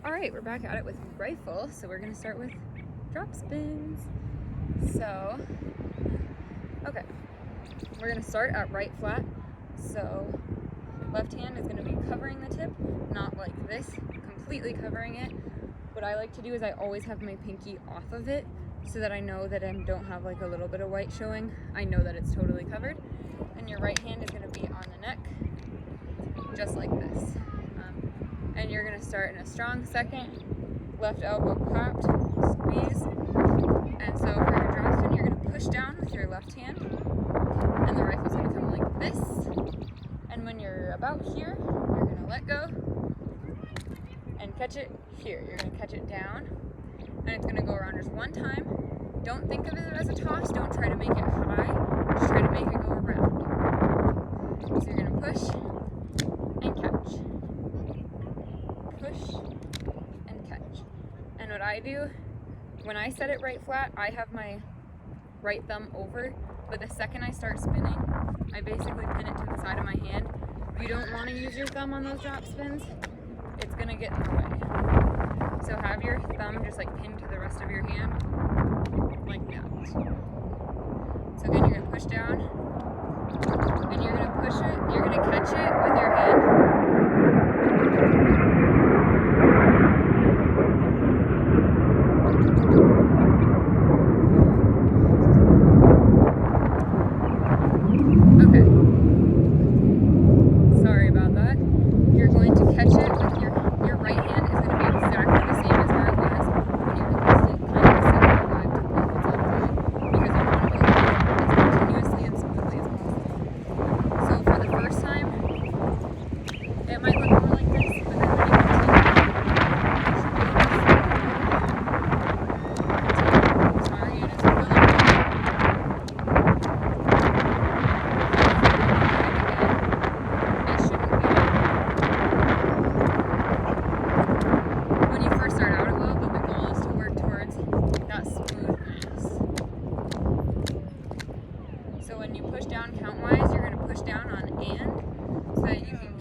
All right, we're back at it with rifle. So we're gonna start with drop spins. So, okay, we're gonna start at right flat. So left hand is gonna be covering the tip, not like this, completely covering it. What I like to do is I always have my pinky off of it so that I know that I don't have like a little bit of white showing. I know that it's totally covered. And your right hand is gonna be on the neck, just like this. And you're gonna start in a strong second, left elbow popped, squeeze. And so for your drop spin, you're gonna push down with your left hand, and the rifle's gonna come like this. And when you're about here, you're gonna let go and catch it here. You're gonna catch it down, and it's gonna go around just one time. Don't think of it as a toss, don't try to make it high, just try to make it go around. So you're gonna push and catch. Push and catch. And what I do, when I set it right flat, I have my right thumb over, but the second I start spinning, I basically pin it to the side of my hand. You don't want to use your thumb on those drop spins, it's gonna get in the way. So have your thumb just like pinned to the rest of your hand, like that. So again, you're gonna push down, and you're gonna push it, you're gonna catch it with your hand.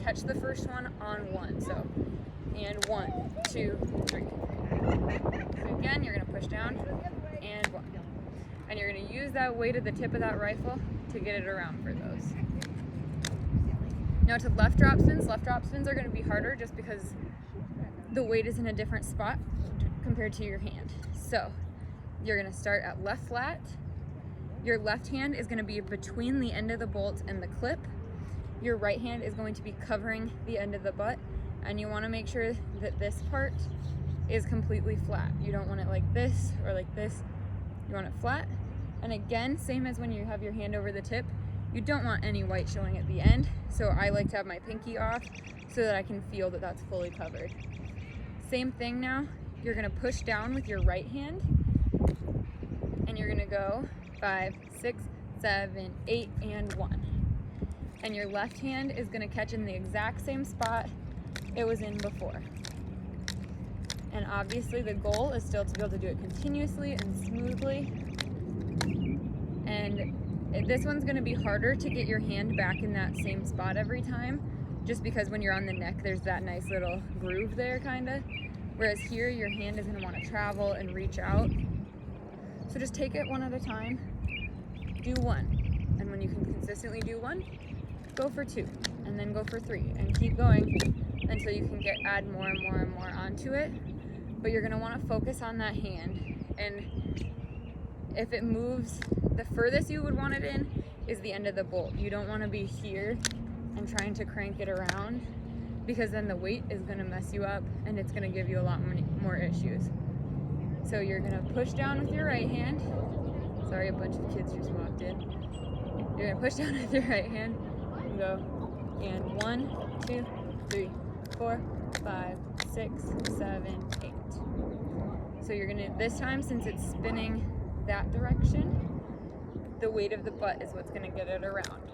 Catch the first one on one. So, and 1, 2, 3. So again, you're gonna push down and 1. And you're gonna use that weight of the tip of that rifle to get it around for those. Now to left drop spins are gonna be harder just because the weight is in a different spot compared to your hand. So you're gonna start at left flat. Your left hand is gonna be between the end of the bolt and the clip. Your right hand is going to be covering the end of the butt, and you want to make sure that this part is completely flat. You don't want it like this or like this. You want it flat. And again, same as when you have your hand over the tip, you don't want any white showing at the end. So I like to have my pinky off so that I can feel that that's fully covered. Same thing now. You're going to push down with your right hand, and you're going to go 5, 6, 7, 8, and 1. And your left hand is gonna catch in the exact same spot it was in before. And obviously the goal is still to be able to do it continuously and smoothly. And this one's gonna be harder to get your hand back in that same spot every time, just because when you're on the neck, there's that nice little groove there kinda. Whereas here, your hand is gonna wanna travel and reach out. So just take it one at a time, do 1. And when you can consistently do 1, go for 2, and then go for 3, and keep going until you can add more and more and more onto it. But you're gonna wanna focus on that hand, and if it moves, the furthest you would want it in is the end of the bolt. You don't wanna be here and trying to crank it around, because then the weight is gonna mess you up, and it's gonna give you a lot more issues. So you're gonna push down with your right hand. Sorry, a bunch of kids just walked in. You're gonna push down with your right hand, go, and 1, 2, 3, 4, 5, 6, 7, 8. So you're gonna, this time, since it's spinning that direction, the weight of the butt is what's gonna get it around.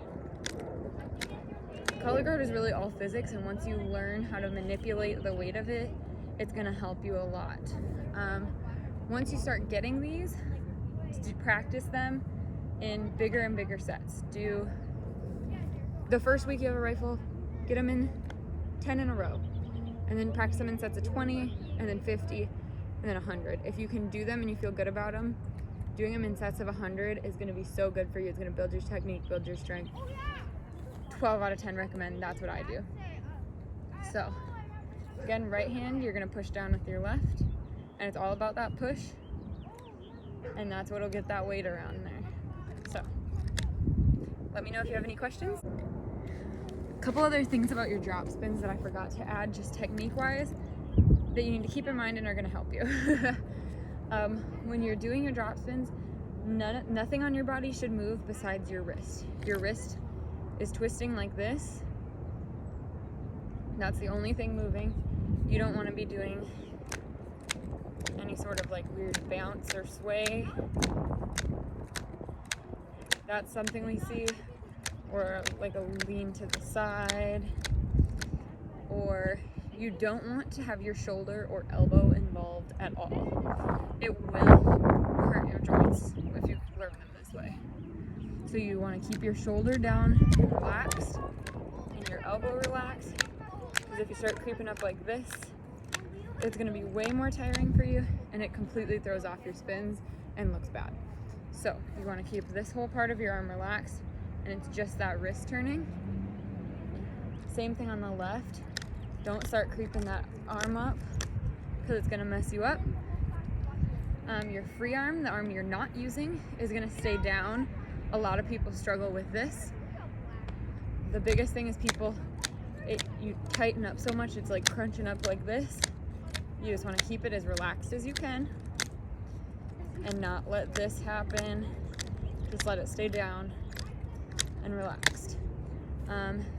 Color guard is really all physics, and once you learn how to manipulate the weight of it, it's gonna help you a lot. Once you start getting these, to practice them in bigger and bigger sets. Do the first week you have a rifle, get them in 10 in a row. and then practice them in sets of 20, and then 50, and then 100. If you can do them and you feel good about them, doing them in sets of 100 is going to be so good for you. It's going to build your technique, build your strength. 12 out of 10 recommend. That's what I do. So again, right hand, you're going to push down with your left, and it's all about that push, and that's what'll get that weight around there. So let me know if you have any questions. A couple other things about your drop spins that I forgot to add, just technique wise, that you need to keep in mind and are going to help you. When you're doing your drop spins, nothing on your body should move besides your wrist. Your wrist is twisting like this. That's the only thing moving. You don't want to be doing any sort of like weird bounce or sway. That's something we see. Or like a lean to the side. Or you don't want to have your shoulder or elbow involved at all. It will hurt your joints if you learn them this way. So you want to keep your shoulder down and relaxed, and your elbow relaxed, because if you start creeping up like this, it's going to be way more tiring for you, and it completely throws off your spins and looks bad. So you want to keep this whole part of your arm relaxed, and it's just that wrist turning. Same thing on the left. Don't start creeping that arm up, because it's going to mess you up. Your free arm, the arm you're not using, is going to stay down. A lot of people struggle with this. The biggest thing is you tighten up so much, it's like crunching up like this. You just want to keep it as relaxed as you can and not let this happen. Just let it stay down and relaxed.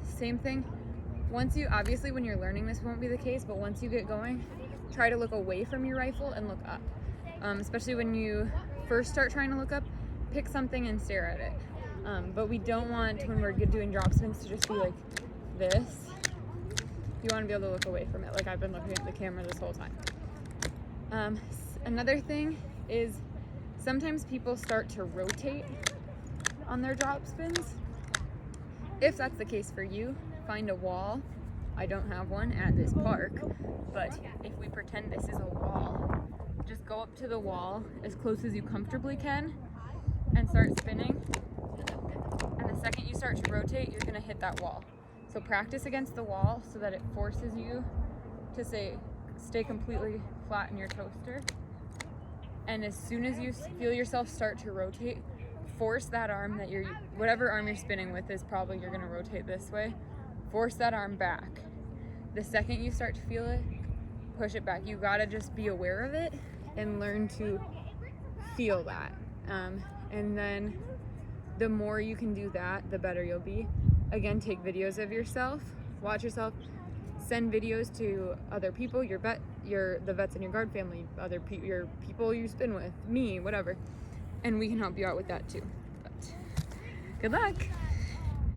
Same thing. Obviously when you're learning this won't be the case, but once you get going, try to look away from your rifle and look up. Especially when you first start trying to look up, pick something and stare at it. But we don't want, when we're doing drop spins, to just be like this. You want to be able to look away from it, like I've been looking at the camera this whole time. Another thing is sometimes people start to rotate on their drop spins. If that's the case for you, find a wall. I don't have one at this park, but if we pretend this is a wall, just go up to the wall as close as you comfortably can and start spinning. And the second you start to rotate, you're going to hit that wall. So practice against the wall so that it forces you to stay completely flat in your toaster. And as soon as you feel yourself start to rotate, force that arm whatever arm you're spinning with is probably you're going to rotate this way. Force that arm back. The second you start to feel it, push it back. You got to just be aware of it and learn to feel that. And then the more you can do that, the better you'll be. Again, take videos of yourself, watch yourself, send videos to other people, the vets in your guard family, your people you spin with, me, whatever. And we can help you out with that too. But good luck.